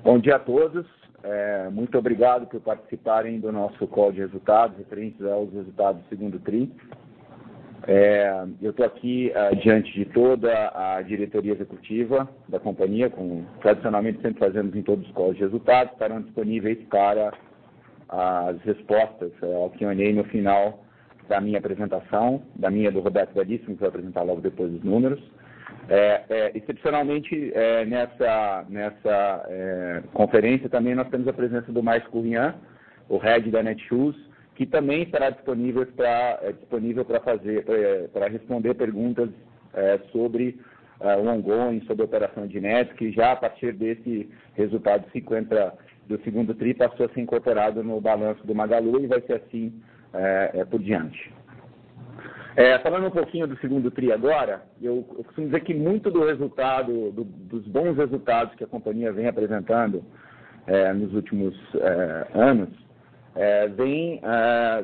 Bom dia a todos. Muito obrigado por participarem do nosso call de resultados, referentes aos resultados do segundo TRI. Eu estou aqui diante de toda a diretoria executiva da companhia, como tradicionalmente sempre fazemos em todos os calls de resultados, estarão disponíveis para as respostas ao Q&A no final da minha apresentação, da minha do Roberto Veríssimo, que vai apresentar logo depois os números. Excepcionalmente, nessa conferência também nós temos a presença do Márcio Currian, o head da Netshoes, que também estará disponível para responder perguntas sobre o ongoing, sobre a operação de Nets, que já a partir desse resultado 50 do segundo TRI passou a ser incorporado no balanço do Magalu e vai ser assim por diante. Falando um pouquinho do segundo TRI agora, eu costumo dizer que muito do resultado, dos bons resultados que a companhia vem apresentando nos últimos anos, vem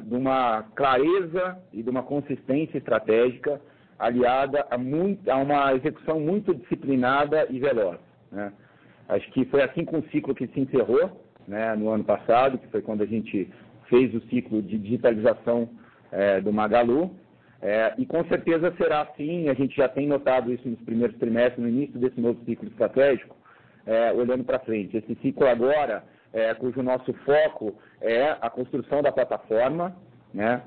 de uma clareza e de uma consistência estratégica aliada a uma execução muito disciplinada e veloz, né? Acho que foi assim com o ciclo que se encerrou, né, no ano passado, que foi quando a gente fez o ciclo de digitalização do Magalu. E com certeza será assim, a gente já tem notado isso nos primeiros trimestres, no início desse novo ciclo estratégico, olhando para frente. Esse ciclo agora, cujo nosso foco é a construção da plataforma, né,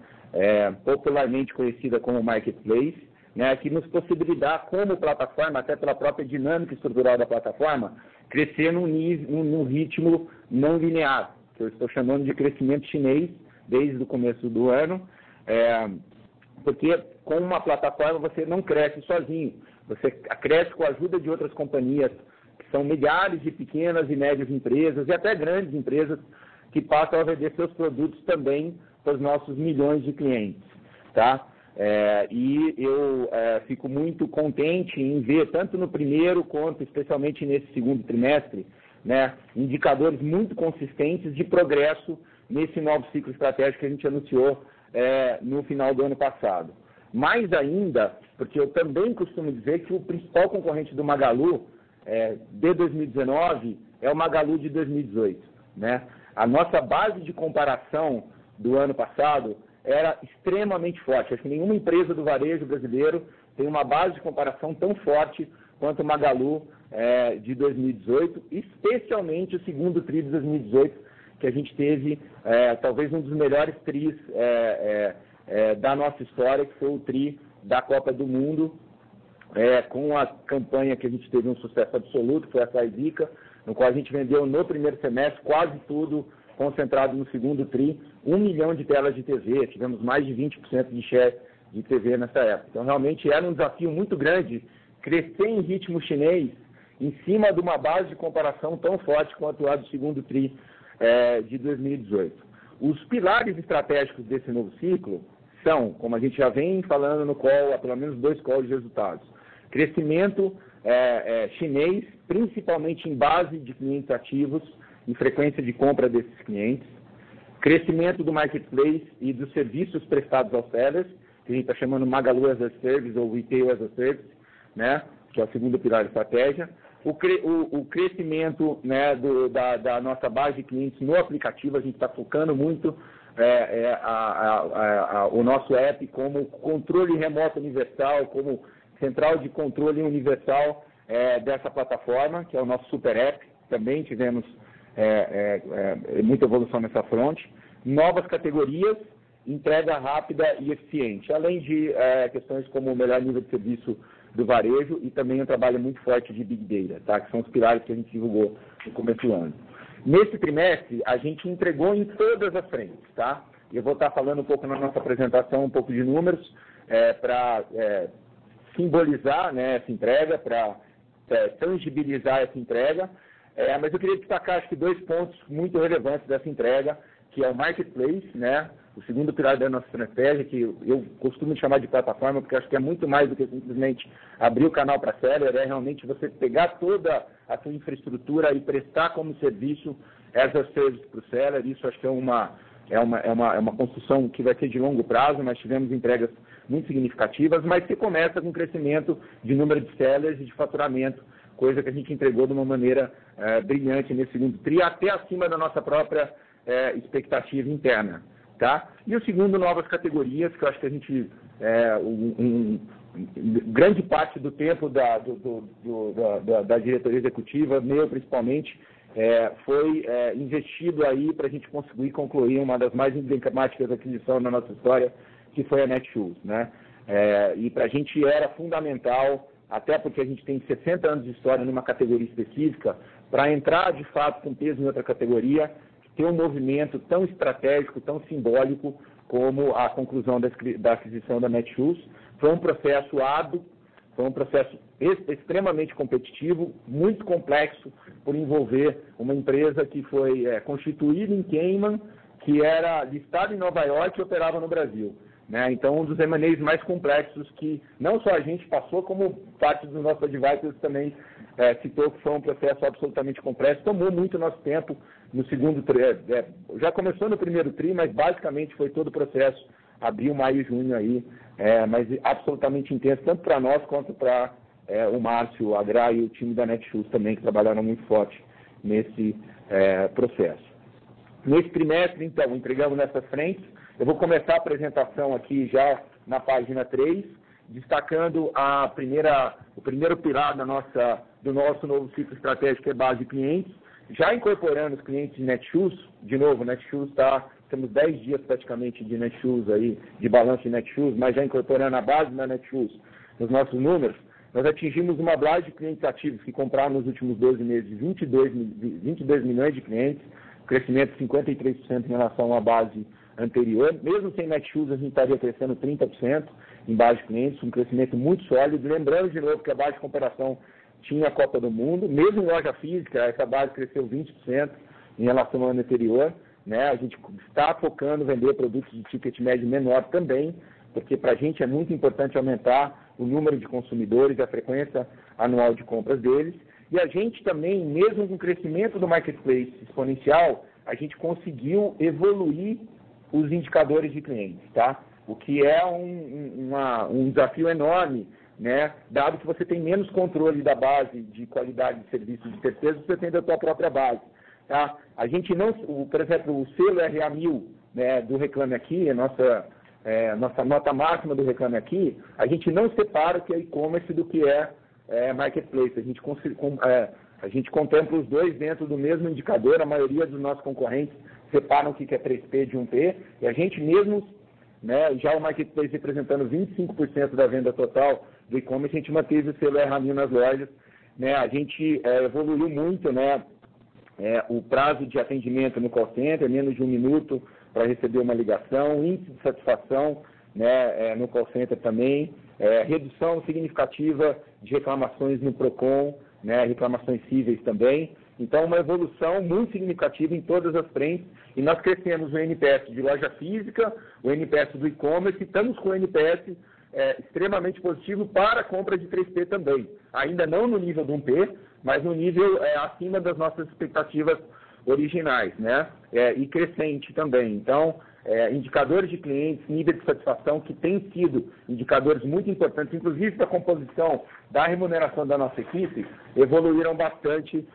popularmente conhecida como Marketplace, né, que nos possibilitar, como plataforma, até pela própria dinâmica estrutural da plataforma, crescer num ritmo não linear, que eu estou chamando de crescimento chinês desde o começo do ano, porque com uma plataforma você não cresce sozinho, você cresce com a ajuda de outras companhias, que são milhares de pequenas e médias empresas e até grandes empresas que passam a vender seus produtos também para os nossos milhões de clientes, tá? E eu fico muito contente em ver, tanto no primeiro quanto especialmente nesse segundo trimestre, né, indicadores muito consistentes de progresso nesse novo ciclo estratégico que a gente anunciou no final do ano passado. Mais ainda, porque eu também costumo dizer que o principal concorrente do Magalu de 2019 é o Magalu de 2018. Né? A nossa base de comparação do ano passado era extremamente forte. Acho que nenhuma empresa do varejo brasileiro tem uma base de comparação tão forte quanto o Magalu de 2018, especialmente o segundo TRI de 2018, que a gente teve talvez um dos melhores TRIs da nossa história, que foi o TRI da Copa do Mundo, com a campanha que a gente teve um sucesso absoluto, foi a Saisica, no qual a gente vendeu no primeiro semestre quase tudo concentrado no segundo TRI, 1 milhão de telas de TV, tivemos mais de 20% de share de TV nessa época. Então, realmente era um desafio muito grande crescer em ritmo chinês em cima de uma base de comparação tão forte quanto a do segundo TRI de 2018. Os pilares estratégicos desse novo ciclo são, como a gente já vem falando no call, há pelo menos 2 calls de resultados, crescimento chinês, principalmente em base de clientes ativos e frequência de compra desses clientes, crescimento do Marketplace e dos serviços prestados aos sellers, que a gente está chamando Magalu as a Service ou Retail as a Service, né, que é o segundo pilar de estratégia, o crescimento, né, da nossa base de clientes no aplicativo. A gente está focando muito o nosso app como controle remoto universal, como central de controle universal dessa plataforma, que é o nosso super app. Também tivemos muita evolução nessa fronte. Novas categorias, entrega rápida e eficiente, além de questões como o melhor nível de serviço do varejo e também um trabalho muito forte de Big Data, tá? Que são os pilares que a gente divulgou no começo do ano. Nesse trimestre, a gente entregou em todas as frentes, tá? Eu vou estar falando um pouco na nossa apresentação, um pouco de números, para simbolizar, né, essa entrega, para tangibilizar essa entrega, mas eu queria destacar, acho que 2 pontos muito relevantes dessa entrega, que é o Marketplace, né? O segundo pilar da nossa estratégia, que eu costumo chamar de plataforma, porque acho que é muito mais do que simplesmente abrir o canal para seller, é realmente você pegar toda a sua infraestrutura e prestar como serviço as a service para o seller. Isso acho que é uma construção que vai ser de longo prazo. Nós tivemos entregas muito significativas, mas que começa com crescimento de número de sellers e de faturamento, coisa que a gente entregou de uma maneira brilhante nesse segundo TRI, até acima da nossa própria expectativa interna. Tá? E o segundo, novas categorias, que eu acho que a gente, grande parte do tempo da diretoria executiva, meu principalmente, foi investido aí para a gente conseguir concluir uma das mais emblemáticas aquisições na nossa história, que foi a Netshoes, né? E para a gente era fundamental, até porque a gente tem 60 anos de história numa categoria específica, para entrar de fato com peso em outra categoria, ter um movimento tão estratégico, tão simbólico como a conclusão da aquisição da Netshoes. Foi um processo árduo, foi um processo extremamente competitivo, muito complexo, por envolver uma empresa que foi constituída em Cayman, que era listada em Nova York e operava no Brasil. Né? Então, um dos M&As mais complexos que não só a gente passou, como parte dos nossos advisors também citou que foi um processo absolutamente complexo, tomou muito nosso tempo no segundo TRI, já começou no primeiro TRI, mas basicamente foi todo o processo, abril, maio, junho aí, mas absolutamente intenso, tanto para nós quanto para o Márcio, o Agra e o time da Netshoes também, que trabalharam muito forte nesse processo. Nesse trimestre, então, entregamos nessas frentes. Eu vou começar a apresentação aqui já na página 3, destacando o primeiro pilar do nosso novo ciclo estratégico, que é base de clientes, já incorporando os clientes de Netshoes. De novo, Netshoes temos 10 dias praticamente de Netshoes aí, de balanço de Netshoes, mas já incorporando a base da Netshoes nos nossos números. Nós atingimos uma base de clientes ativos que compraram nos últimos 12 meses de 22 milhões de clientes, crescimento de 53% em relação à base anterior. Mesmo sem Netshoes, a gente estaria crescendo 30% em base de clientes, um crescimento muito sólido. Lembrando de novo que a base de comparação tinha a Copa do Mundo, mesmo em loja física, essa base cresceu 20% em relação ao ano anterior. Né? A gente está focando em vender produtos de ticket médio menor também, porque para a gente é muito importante aumentar o número de consumidores e a frequência anual de compras deles. E a gente também, mesmo com o crescimento do marketplace exponencial, a gente conseguiu evoluir os indicadores de clientes, tá? O que é um desafio enorme, né? Dado que você tem menos controle da base de qualidade de serviço de terceiros, você tem da sua própria base, tá? A gente não, por exemplo, o selo RA1000, né, do Reclame Aqui, nossa nota máxima do Reclame Aqui, a gente não separa o que é e-commerce do que é marketplace. A gente contempla os dois dentro do mesmo indicador. A maioria dos nossos concorrentes separam o que é 3P de 1P, e a gente mesmo, né, já o marketplace representando 25% da venda total do e-commerce, a gente manteve o selo RA1000 nas lojas. Né? A gente evoluiu muito, né, o prazo de atendimento no call center, menos de 1 minuto para receber uma ligação, índice de satisfação, né, no call center também, redução significativa de reclamações no PROCON, né, reclamações cíveis também. Então, uma evolução muito significativa em todas as frentes, e nós crescemos o NPS de loja física, o NPS do e-commerce, e estamos com o NPS extremamente positivo para a compra de 3P também. Ainda não no nível do 1P, mas no nível acima das nossas expectativas originais, né? E crescente também. Então, indicadores de clientes, nível de satisfação, que têm sido indicadores muito importantes, inclusive para a composição da remuneração da nossa equipe, evoluíram bastante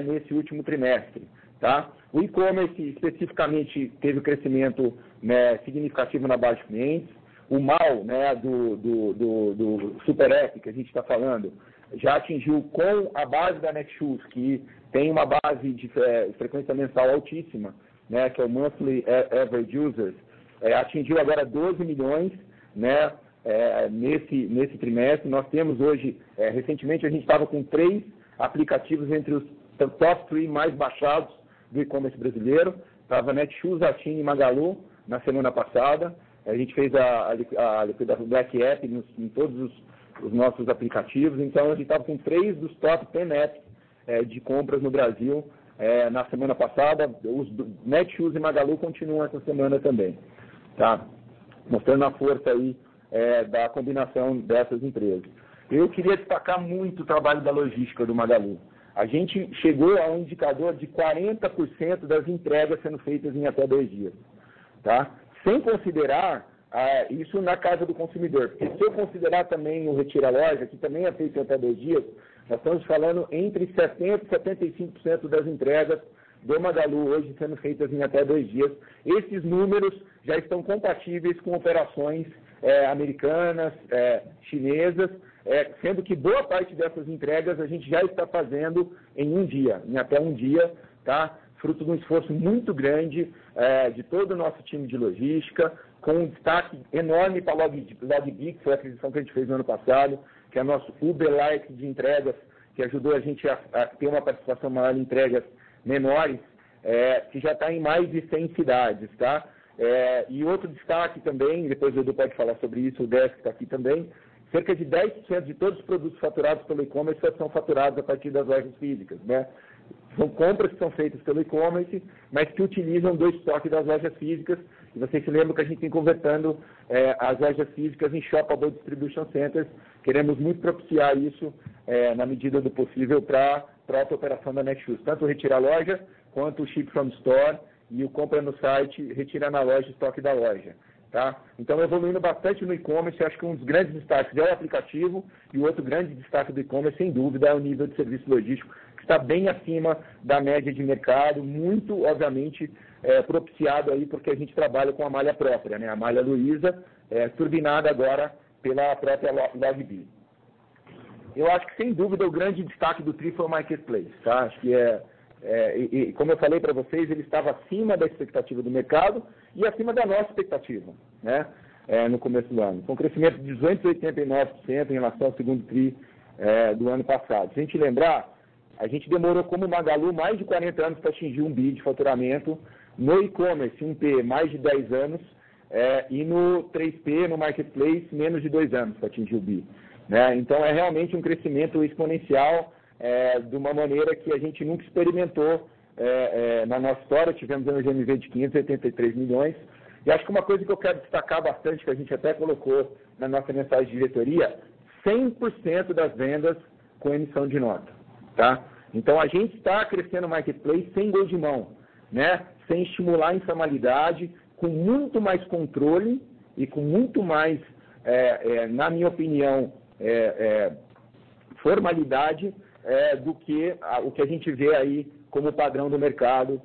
nesse último trimestre. Tá? O e-commerce, especificamente, teve um crescimento, né, significativo na base de clientes. O MAU, né, do Super App, que a gente está falando, já atingiu com a base da Netshoes, que tem uma base de frequência mensal altíssima, né, que é o Monthly Average Users, atingiu agora 12 milhões, né, nesse trimestre. Nós temos hoje, recentemente a gente estava com 3 aplicativos entre os top 3 mais baixados do e-commerce brasileiro. Estava Netshoes, Zattini e Magalu na semana passada. A gente fez a liquidação Black App em todos os nossos aplicativos. Então, a gente estava com 3 dos top 10 apps de compras no Brasil na semana passada. Os Netshoes e Magalu continuam essa semana também, tá? Mostrando a força aí da combinação dessas empresas. Eu queria destacar muito o trabalho da logística do Magalu. A gente chegou a um indicador de 40% das entregas sendo feitas em até 2 dias, tá? Sem considerar isso na casa do consumidor. Porque se eu considerar também o Retira Loja, que também é feito em até 2 dias, Nós estamos falando entre 70% e 75% das entregas do Magalu hoje sendo feitas em até 2 dias. Esses números já estão compatíveis com operações americanas, chinesas, sendo que boa parte dessas entregas a gente já está fazendo em 1 dia, em até 1 dia, tá? Fruto de um esforço muito grande de todo o nosso time de logística, com um destaque enorme para a Logbee, que foi a aquisição que a gente fez no ano passado, que é o nosso Uber-like de entregas, que ajudou a gente a ter uma participação maior em entregas menores, que já está em mais de 100 cidades, tá? E outro destaque também, depois o Edu pode falar sobre isso, o Desk está aqui também, cerca de 10% de todos os produtos faturados pelo e-commerce são faturados a partir das lojas físicas, né? São compras que são feitas pelo e-commerce, mas que utilizam do estoque das lojas físicas. E vocês se lembram que a gente tem convertendo as lojas físicas em Shoppable Distribution Centers. Queremos muito propiciar isso, na medida do possível, para a própria operação da Netshoes. Tanto retirar a loja, quanto o Ship from Store e o compra no site, retira na loja, estoque da loja. Tá? Então, evoluindo bastante no e-commerce, acho que um dos grandes destaques é o aplicativo, e o outro grande destaque do e-commerce, sem dúvida, é o nível de serviço logístico, que está bem acima da média de mercado, muito, obviamente, propiciado aí porque a gente trabalha com a malha própria, né? A malha Luiza, turbinada agora pela própria Logbee. Eu acho que, sem dúvida, o grande destaque do TRI foi o Marketplace, tá? Acho que como eu falei para vocês, ele estava acima da expectativa do mercado e acima da nossa expectativa, né? No começo do ano. Com um crescimento de 289% em relação ao segundo TRI do ano passado. Se a gente lembrar, a gente demorou como Magalu mais de 40 anos para atingir 1 bi de faturamento, no e-commerce 1P mais de 10 anos e no 3P, no Marketplace, menos de 2 anos para atingir o bi. Né? Então é realmente um crescimento exponencial de uma maneira que a gente nunca experimentou na nossa história. Tivemos um GMV de 583 milhões. E acho que uma coisa que eu quero destacar bastante, que a gente até colocou na nossa mensagem de diretoria, 100% das vendas com emissão de nota. Tá? Então, a gente está crescendo o Marketplace sem gol de mão, né? Sem estimular a informalidade, com muito mais controle e com muito mais, na minha opinião, formalidade do que o que a gente vê aí como padrão do mercado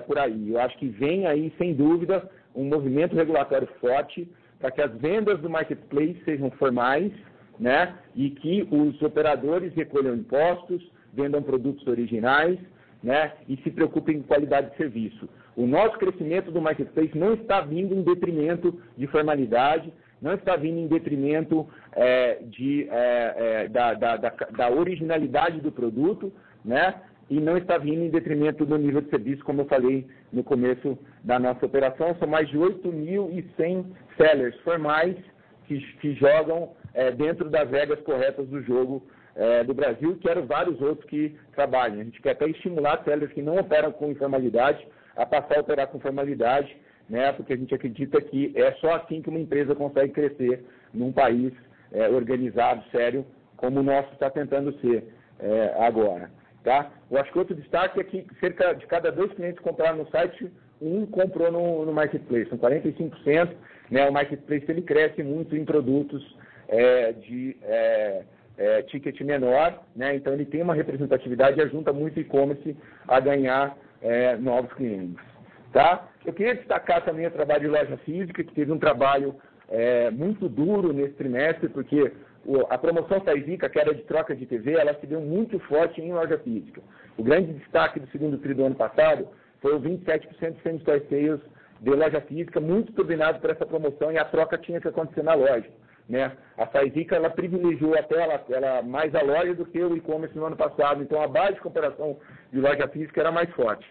por aí. Eu acho que vem aí, sem dúvida, um movimento regulatório forte para que as vendas do Marketplace sejam formais, né? E que os operadores recolham impostos, vendam produtos originais, né, e se preocupem com qualidade de serviço. O nosso crescimento do Marketplace não está vindo em detrimento de formalidade, não está vindo em detrimento da originalidade do produto, né, e não está vindo em detrimento do nível de serviço, como eu falei no começo da nossa operação. São mais de 8.100 sellers formais que jogam dentro das regras corretas do jogo do Brasil, quero vários outros que trabalhem. A gente quer até estimular sellers que não operam com informalidade a passar a operar com formalidade, né, porque a gente acredita que é só assim que uma empresa consegue crescer num país organizado, sério, como o nosso está tentando ser agora. Tá? Eu acho que outro destaque é que cerca de cada 2 clientes que compraram no site, um comprou no Marketplace, são 45%. Né, o Marketplace ele cresce muito em produtos de ticket menor, né? Então ele tem uma representatividade e ajunta muito e-commerce a ganhar novos clientes. Tá? Eu queria destacar também o trabalho de loja física, que teve um trabalho muito duro nesse trimestre, porque a promoção Saisica, que era de troca de TV, ela se deu muito forte em loja física. O grande destaque do segundo tri do ano passado foi o 27% de same-store sales de loja física, muito turbinado por essa promoção, e a troca tinha que acontecer na loja. Né? A Saisica, ela privilegiou até ela mais a loja do que o e-commerce no ano passado, então a base de comparação de loja física era mais forte.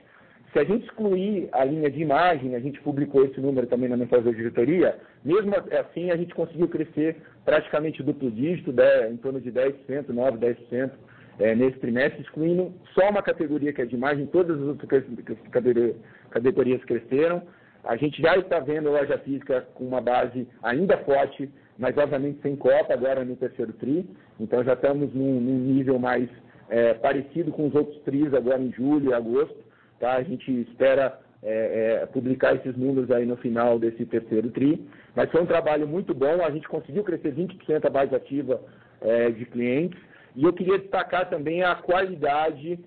Se a gente excluir a linha de imagem, a gente publicou esse número também na mensagem da diretoria, mesmo assim a gente conseguiu crescer praticamente duplo dígito, em torno de 10%, 9%, 10% nesse trimestre, excluindo só uma categoria que é de imagem, todas as outras categorias cresceram. A gente já está vendo a loja física com uma base ainda forte, mas obviamente sem Copa, agora no terceiro tri, então já estamos num nível mais parecido com os outros tris agora em julho e agosto, tá? A gente espera publicar esses números aí no final desse terceiro tri, mas foi um trabalho muito bom, a gente conseguiu crescer 20% a base ativa de clientes, E eu queria destacar também a qualidade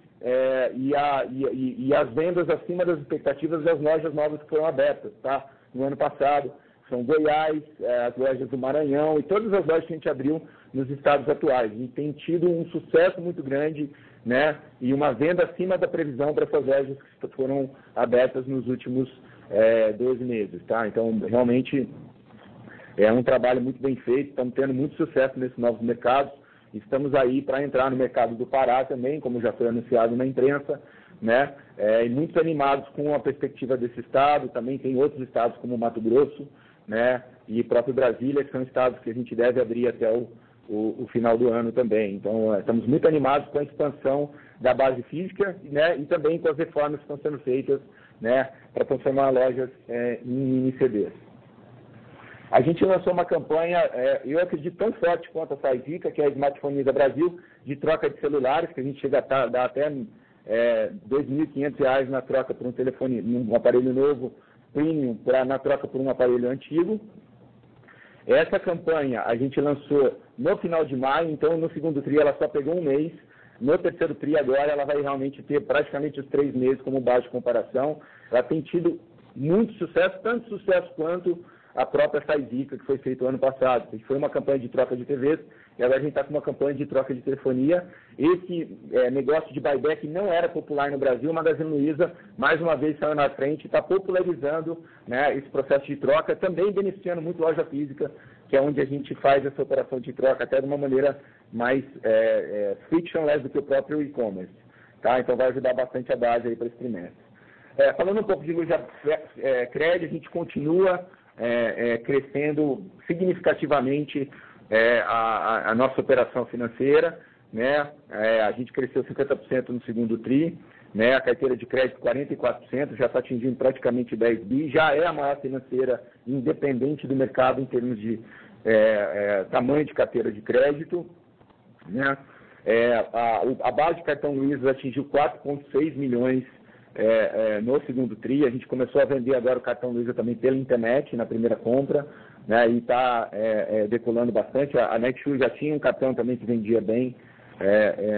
e as vendas acima das expectativas das lojas novas que foram abertas, tá? No ano passado. São Goiás, as lojas do Maranhão e todas as lojas que a gente abriu nos estados atuais. E tem tido um sucesso muito grande, né? E uma venda acima da previsão para essas lojas que foram abertas nos últimos 12 meses, tá? Então, realmente, é um trabalho muito bem feito, estamos tendo muito sucesso nesses novos mercados. Estamos aí para entrar no mercado do Pará também, como já foi anunciado na imprensa, né? E muito animados com a perspectiva desse estado. Também tem outros estados como Mato Grosso, né? E próprio Brasília, que são estados que a gente deve abrir até o final do ano também. Então, estamos muito animados com a expansão da base física, né? E também com as reformas que estão sendo feitas, né? Para transformar lojas em mini CDs. A gente lançou uma campanha, eu acredito tão forte quanto a Saisica, que é a Smartphoniza Brasil, de troca de celulares, que a gente chega a dar até R$ 2.500 na troca por um telefone, um aparelho novo, premium, na troca por um aparelho antigo. Essa campanha a gente lançou no final de maio, então no segundo TRI ela só pegou um mês. No terceiro TRI agora ela vai realmente ter praticamente os 3 meses como base de comparação. Ela tem tido muito sucesso, tanto sucesso quanto a própria Saisica, que foi feita o ano passado. Foi uma campanha de troca de TVs, e agora a gente está com uma campanha de troca de telefonia. Esse negócio de buyback não era popular no Brasil, o Magazine Luiza, mais uma vez, saiu na frente e está popularizando, né, esse processo de troca, também beneficiando muito loja física, que é onde a gente faz essa operação de troca até de uma maneira mais frictionless do que o próprio e-commerce. Tá? Então vai ajudar bastante a base aí para esse trimestre. Falando um pouco de Luiza Cred, a gente continua crescendo significativamente a nossa operação financeira, né? A gente cresceu 50% no segundo TRI, né? A carteira de crédito 44%, já está atingindo praticamente 10 bi, já é a maior financeira independente do mercado em termos de tamanho de carteira de crédito, né? A base de cartão Luiza atingiu 4,6 milhões no segundo TRI. A gente começou a vender agora o cartão Luiza também pela internet, na primeira compra, né, e está decolando bastante. A Netshoes já tinha um cartão também que vendia bem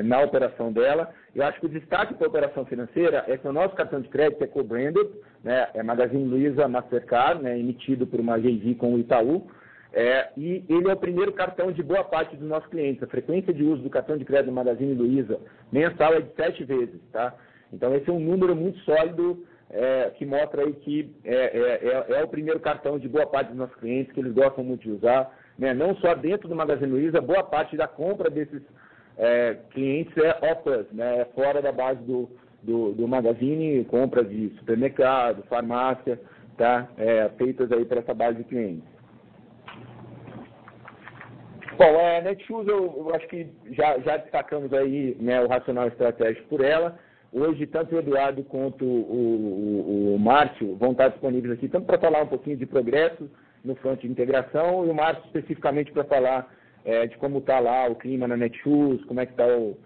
na operação dela. Eu acho que o destaque para a operação financeira é que o nosso cartão de crédito é co-branded, né, é Magazine Luiza Mastercard, né, emitido por uma JV com o Itaú, e ele é o primeiro cartão de boa parte dos nossos clientes. A frequência de uso do cartão de crédito do Magazine Luiza mensal é de 7 vezes, tá? Então, esse é um número muito sólido que mostra aí que é o primeiro cartão de boa parte dos nossos clientes, que eles gostam muito de usar, né? Não só dentro do Magazine Luiza, boa parte da compra desses clientes é off-us, né? É fora da base do Magazine, compras de supermercado, farmácia, tá? Feitas aí para essa base de clientes. Bom, Netshoes, eu acho que já destacamos aí, né, o racional estratégico por ela. Hoje, tanto o Eduardo quanto o Márcio vão estar disponíveis aqui, tanto para falar um pouquinho de progresso no front de integração, e o Márcio especificamente para falar de como está lá o clima na Netshoes, como é que está os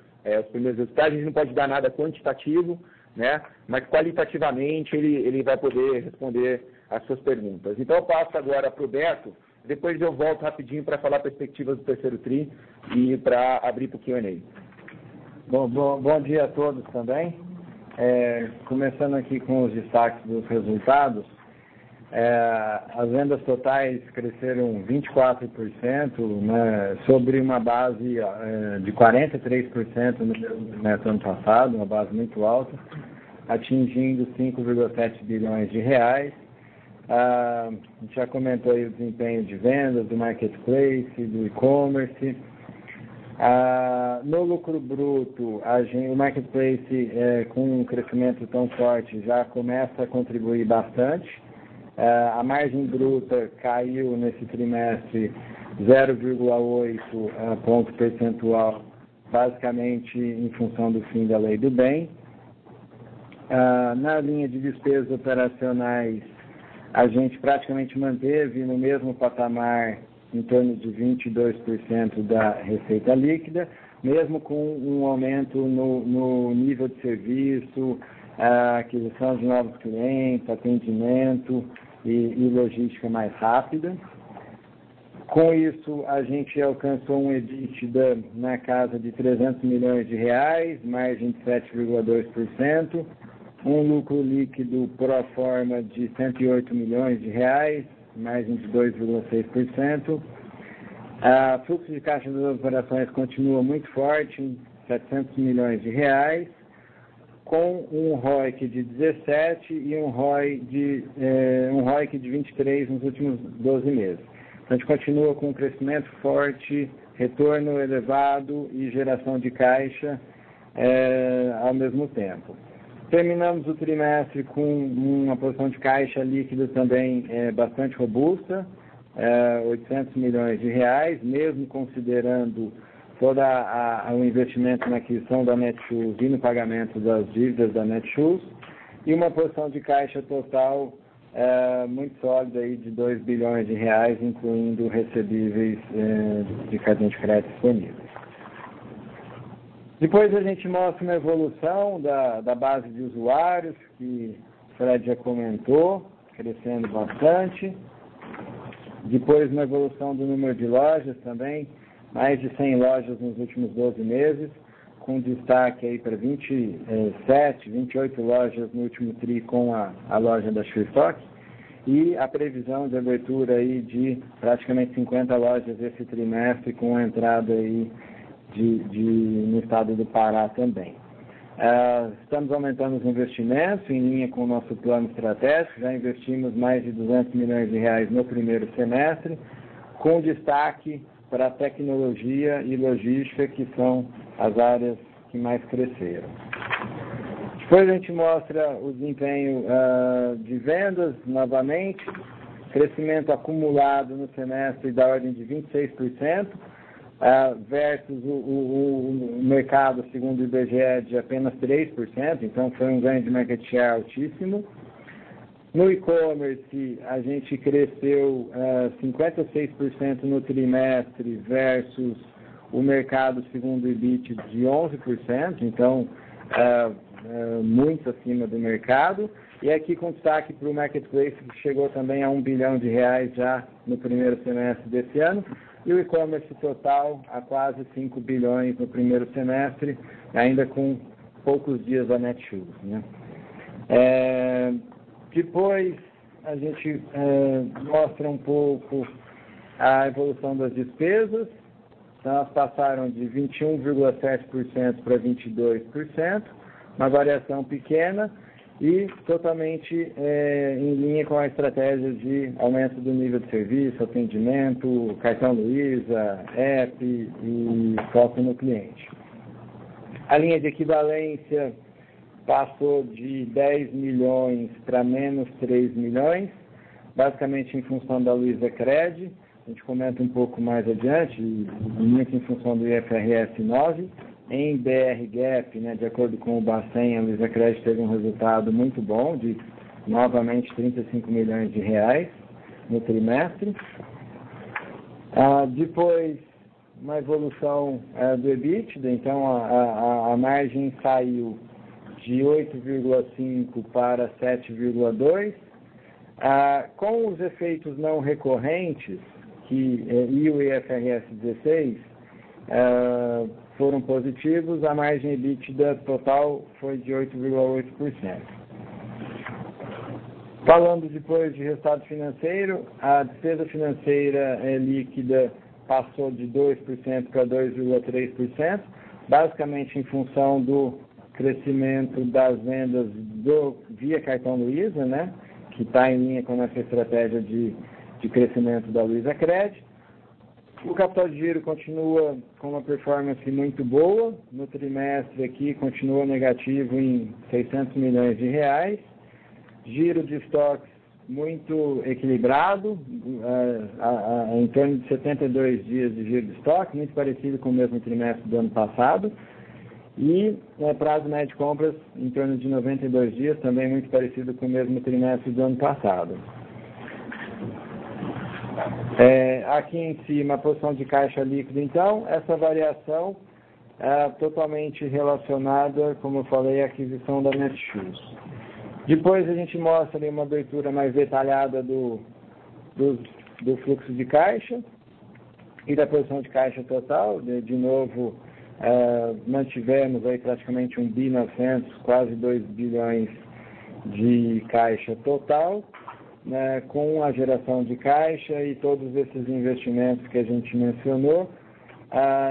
primeiros resultados. A gente não pode dar nada quantitativo, né, mas qualitativamente ele vai poder responder as suas perguntas. Então, eu passo agora para o Beto, depois eu volto rapidinho para falar perspectivas do terceiro TRI e para abrir para o Q&A. Bom dia a todos também. Começando aqui com os destaques dos resultados, as vendas totais cresceram 24%, né, sobre uma base de 43% no mesmo trimestre ano passado, uma base muito alta, atingindo 5,7 bilhões de reais. A gente já comentou aí o desempenho de vendas do marketplace, do e-commerce. No lucro bruto, o marketplace com um crescimento tão forte já começa a contribuir bastante. A margem bruta caiu nesse trimestre 0,8 ponto percentual, basicamente em função do fim da lei do bem. Na linha de despesas operacionais, a gente praticamente manteve no mesmo patamar em torno de 22% da receita líquida, mesmo com um aumento no nível de serviço, aquisição de novos clientes, atendimento e logística mais rápida. Com isso, a gente alcançou um EBITDA na casa de 300 milhões de reais, margem de 7,2%, um lucro líquido pro forma de 108 milhões de reais, margem de 2,6%. O fluxo de caixa das operações continua muito forte, em 700 milhões de reais, com um ROIC de 17 e um ROIC de 23 nos últimos 12 meses. Então, a gente continua com um crescimento forte, retorno elevado e geração de caixa ao mesmo tempo. Terminamos o trimestre com uma posição de caixa líquida também bastante robusta, 800 milhões de reais, mesmo considerando todo o investimento na aquisição da Netshoes e no pagamento das dívidas da Netshoes, e uma posição de caixa total muito sólida aí de 2 bilhões de reais, incluindo recebíveis de cartão de crédito disponíveis. Depois a gente mostra uma evolução da base de usuários, que o Fred já comentou, crescendo bastante. Depois uma evolução do número de lojas também, mais de 100 lojas nos últimos 12 meses, com destaque aí para 28 lojas no último TRI com a loja da SureStock, e a previsão de abertura aí de praticamente 50 lojas esse trimestre, com a entrada aí no estado do Pará também. Estamos aumentando os investimentos em linha com o nosso plano estratégico, já investimos mais de 200 milhões de reais no primeiro semestre, com destaque para a tecnologia e logística, que são as áreas que mais cresceram. Depois a gente mostra o desempenho de vendas, novamente, crescimento acumulado no semestre da ordem de 26%, versus o mercado, segundo o IBGE, de apenas 3%, então foi um ganho de market share altíssimo. No e-commerce, a gente cresceu 56% no trimestre versus o mercado, segundo o IBIT, de 11%, então muito acima do mercado. E aqui com destaque para o Marketplace, que chegou também a 1 bilhão de reais já no primeiro semestre desse ano, e o e-commerce total a quase 5 bilhões no primeiro semestre, ainda com poucos dias da Netshoes, né? Depois a gente mostra um pouco a evolução das despesas. Então, elas passaram de 21,7% para 22%, uma variação pequena e totalmente em linha com a estratégia de aumento do nível de serviço, atendimento, cartão Luiza, app e foco no cliente. A linha de equivalência passou de 10 milhões para menos 3 milhões, basicamente em função da Luiza Cred. A gente comenta um pouco mais adiante, muito em função do IFRS 9. Em BR Gap, né, de acordo com o Bacen, a Luiza Cred teve um resultado muito bom, de novamente 35 milhões de reais no trimestre. Depois, uma evolução do EBITDA, então a margem saiu de 8,5% para 7,2%. Com os efeitos não recorrentes e o IFRS 16 foram positivos, a margem EBITDA total foi de 8,8%. Falando depois de resultado financeiro, a despesa financeira líquida passou de 2% para 2,3%, basicamente em função do crescimento das vendas via cartão Luiza, né, que está em linha com essa estratégia de crescimento da Luiza Cred. O capital de giro continua com uma performance muito boa, no trimestre aqui continua negativo em 600 milhões de reais, giro de estoques muito equilibrado, em torno de 72 dias de giro de estoque, muito parecido com o mesmo trimestre do ano passado, e prazo médio de compras em torno de 92 dias, também muito parecido com o mesmo trimestre do ano passado. Aqui em cima, a posição de caixa líquida, então, essa variação é totalmente relacionada, como eu falei, à aquisição da Netshoes. Depois a gente mostra ali uma abertura mais detalhada do fluxo de caixa. E da posição de caixa total, de novo, mantivemos aí praticamente 1,9 bi, quase 2 bilhões de caixa total, né, com a geração de caixa e todos esses investimentos que a gente mencionou,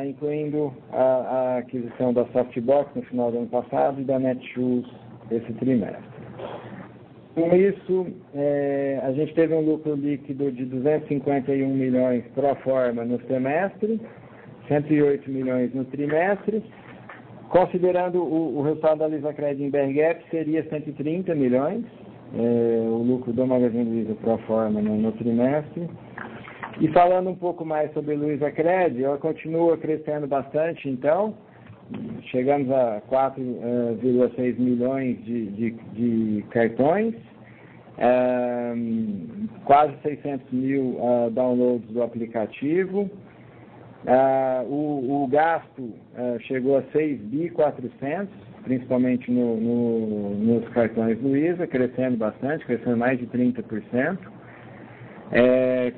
incluindo a aquisição da Softbox no final do ano passado e da Netshoes esse trimestre. Com isso, a gente teve um lucro líquido de 251 milhões pro forma no semestre, 108 milhões no trimestre. Considerando o resultado da Luizacred em BRGAAP, seria 130 milhões, o lucro do Magazine Luiza pro forma no trimestre. E falando um pouco mais sobre a Luizacred, ela continua crescendo bastante, então, chegamos a 4,6 milhões de cartões, quase 600 mil downloads do aplicativo. O gasto chegou a 6.400 bi, principalmente nos cartões Luiza, crescendo bastante, crescendo mais de 30%.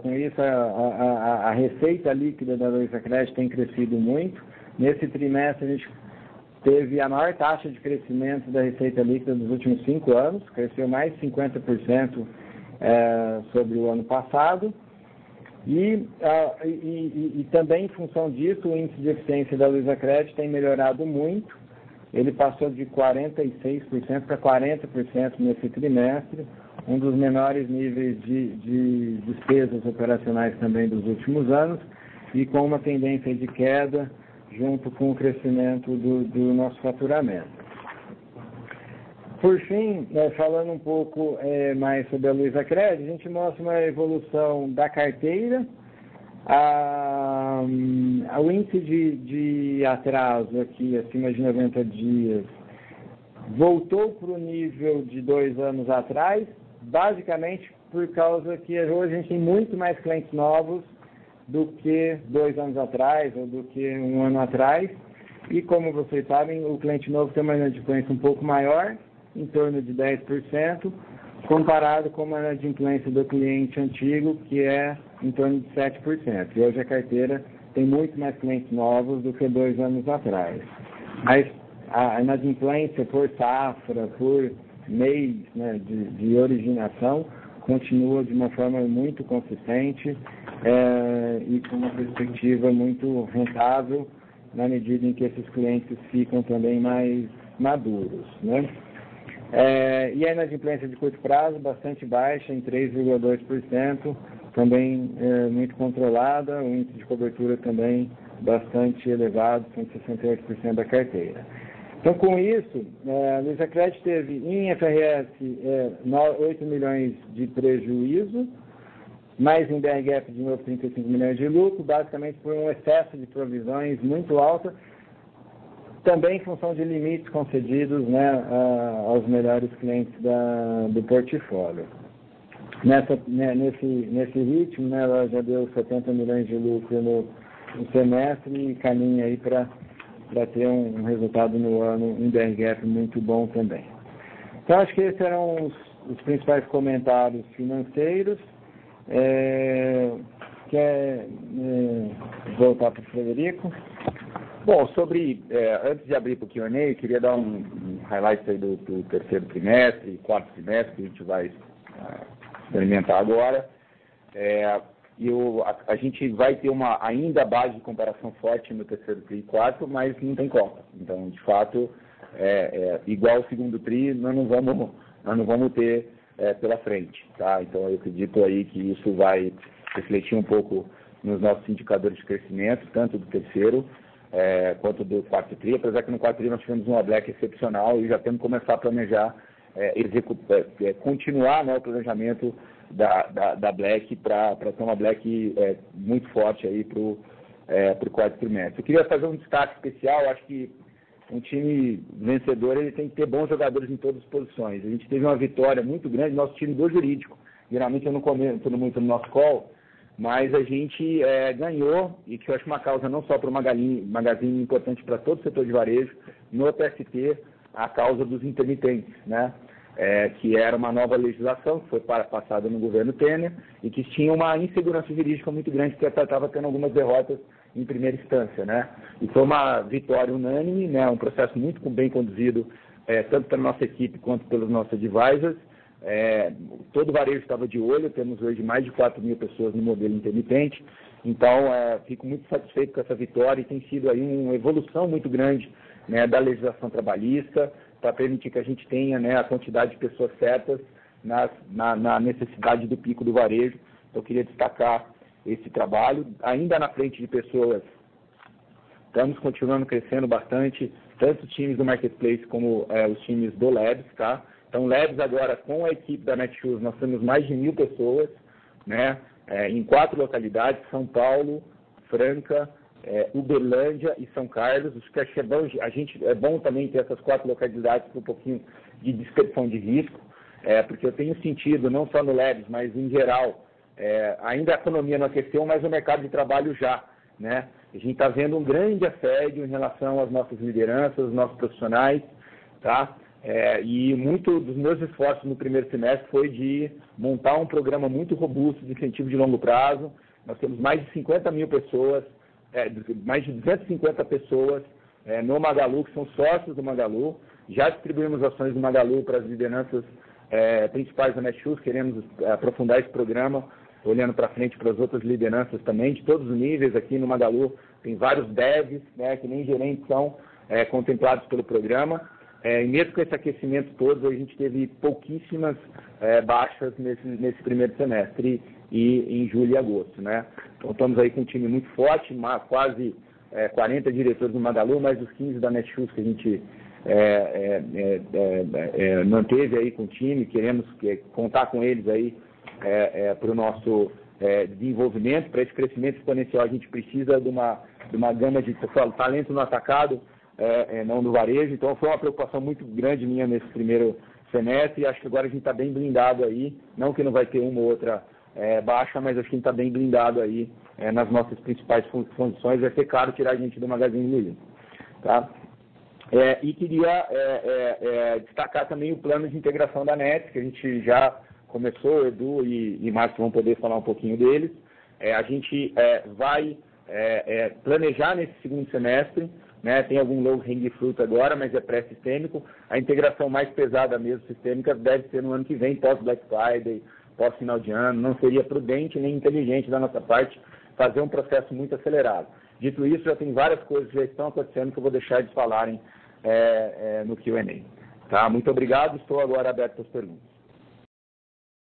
Com isso, a receita líquida da Luizacred tem crescido muito. Nesse trimestre, a gente teve a maior taxa de crescimento da receita líquida dos últimos 5 anos, cresceu mais de 50% sobre o ano passado. E também, em função disso, o índice de eficiência da Luizacred tem melhorado muito. Ele passou de 46% para 40% nesse trimestre, um dos menores níveis de despesas operacionais também dos últimos anos, e com uma tendência de queda junto com o crescimento do nosso faturamento. Por fim, falando um pouco mais sobre a Luizacred, a gente mostra uma evolução da carteira. O índice de atraso aqui, acima de 90 dias, voltou para o nível de 2 anos atrás, basicamente por causa que hoje a gente tem muito mais clientes novos do que 2 anos atrás ou do que 1 ano atrás. E como vocês sabem, o cliente novo tem uma inadimplência um pouco maior, em torno de 10%, comparado com uma inadimplência do cliente antigo, que é em torno de 7%. E hoje a carteira tem muito mais clientes novos do que 2 anos atrás. Mas a inadimplência por safra, por mês, né, de originação, continua de uma forma muito consistente e com uma perspectiva muito rentável, na medida em que esses clientes ficam também mais maduros, né? E a inadimplência de curto prazo, bastante baixa, em 3,2%, também muito controlada, o índice de cobertura também bastante elevado, 168% da carteira. Então, com isso, a Luizacred teve em FRS 8 milhões de prejuízo, mais em BRGAAP de novo 35 milhões de lucro, basicamente por um excesso de provisões muito alto, também em função de limites concedidos, né, aos melhores clientes do portfólio. Nesse ritmo, né, ela já deu 70 milhões de lucro no semestre e caminha aí para ter um resultado no ano em BRGAAP muito bom também. Então, acho que esses eram os principais comentários financeiros. Quer voltar para o Frederico? Bom, antes de abrir para o Q&A, queria dar um highlight aí do terceiro trimestre e quarto trimestre, que a gente vai experimentar agora. A gente vai ter uma ainda base de comparação forte no terceiro tri e quarto, mas não tem Copa. Então, de fato, igual ao segundo tri, nós não vamos ter pela frente, tá? Então, eu acredito aí que isso vai refletir um pouco nos nossos indicadores de crescimento, tanto do terceiro quanto do quarto tri, apesar que no quarto tri nós tivemos uma Black excepcional e já temos que começar a planejar, continuar, né, o planejamento da Black para ter uma Black muito forte aí para o quarto trimestre. Eu queria fazer um destaque especial. Acho que um time vencedor ele tem que ter bons jogadores em todas as posições. A gente teve uma vitória muito grande, nosso time do jurídico. Geralmente eu não comento muito no nosso call, mas a gente ganhou, e que eu acho uma causa não só para o Magazine, importante para todo o setor de varejo, no TST, a causa dos intermitentes, né? que era uma nova legislação que foi passada no governo Temer e que tinha uma insegurança jurídica muito grande, porque estava tendo algumas derrotas em primeira instância, né? E foi uma vitória unânime, né? Um processo muito bem conduzido, tanto pela nossa equipe quanto pelos nossos advisors. Todo o varejo estava de olho, temos hoje mais de 4 mil pessoas no modelo intermitente, então fico muito satisfeito com essa vitória e tem sido aí uma evolução muito grande, né, da legislação trabalhista, para permitir que a gente tenha, né, a quantidade de pessoas certas na necessidade do pico do varejo. Então, eu queria destacar esse trabalho. Ainda na frente de pessoas, estamos continuando crescendo bastante, tanto os times do Marketplace como os times do Labs, tá? Então, Labs agora, com a equipe da Netshoes, nós temos mais de 1.000 pessoas, né, em 4 localidades, São Paulo, Franca, Uberlândia e São Carlos. Acho que é bom também ter essas 4 localidades com um pouquinho de dispersão de risco, porque eu tenho sentido, não só no Labs, mas em geral, ainda a economia não aqueceu, mas o mercado de trabalho já, né? A gente está vendo um grande assédio em relação às nossas lideranças, aos nossos profissionais, tá? E muito dos meus esforços no primeiro semestre foi de montar um programa muito robusto de incentivo de longo prazo. Nós temos mais de 50 mil pessoas, mais de 250 pessoas no Magalu, que são sócios do Magalu. Já distribuímos ações do Magalu para as lideranças principais da Netshoes, queremos aprofundar esse programa, olhando para frente para as outras lideranças também, de todos os níveis aqui no Magalu. Tem vários devs, né, que nem gerentes são contemplados pelo programa. E mesmo com esse aquecimento todo, a gente teve pouquíssimas baixas nesse primeiro semestre e em julho e agosto, né? Então, estamos aí com um time muito forte, quase 40 diretores do Magalu, mais os 15 da Netshoes que a gente manteve aí com o time. Queremos contar com eles aí para o nosso desenvolvimento. Para esse crescimento exponencial, a gente precisa de uma gama de talento no atacado, não no varejo. Então, foi uma preocupação muito grande minha nesse primeiro semestre, e acho que agora a gente está bem blindado aí, não que não vai ter uma ou outra baixa, mas acho que a gente está bem blindado aí nas nossas principais funções. Vai ser caro tirar a gente do Magazine Luiza, tá? E queria destacar também o plano de integração da Nets, que a gente já começou, Edu e Márcio vão poder falar um pouquinho deles. A gente vai planejar nesse segundo semestre, né? Tem algum low hanging fruit agora, mas é pré-sistêmico. A integração mais pesada mesmo, sistêmica, deve ser no ano que vem, pós-Black Friday, pós-final de ano. Não seria prudente nem inteligente da nossa parte fazer um processo muito acelerado. Dito isso, já tem várias coisas que já estão acontecendo que eu vou deixar eles falarem no Q&A. Tá? Muito obrigado, estou agora aberto às perguntas.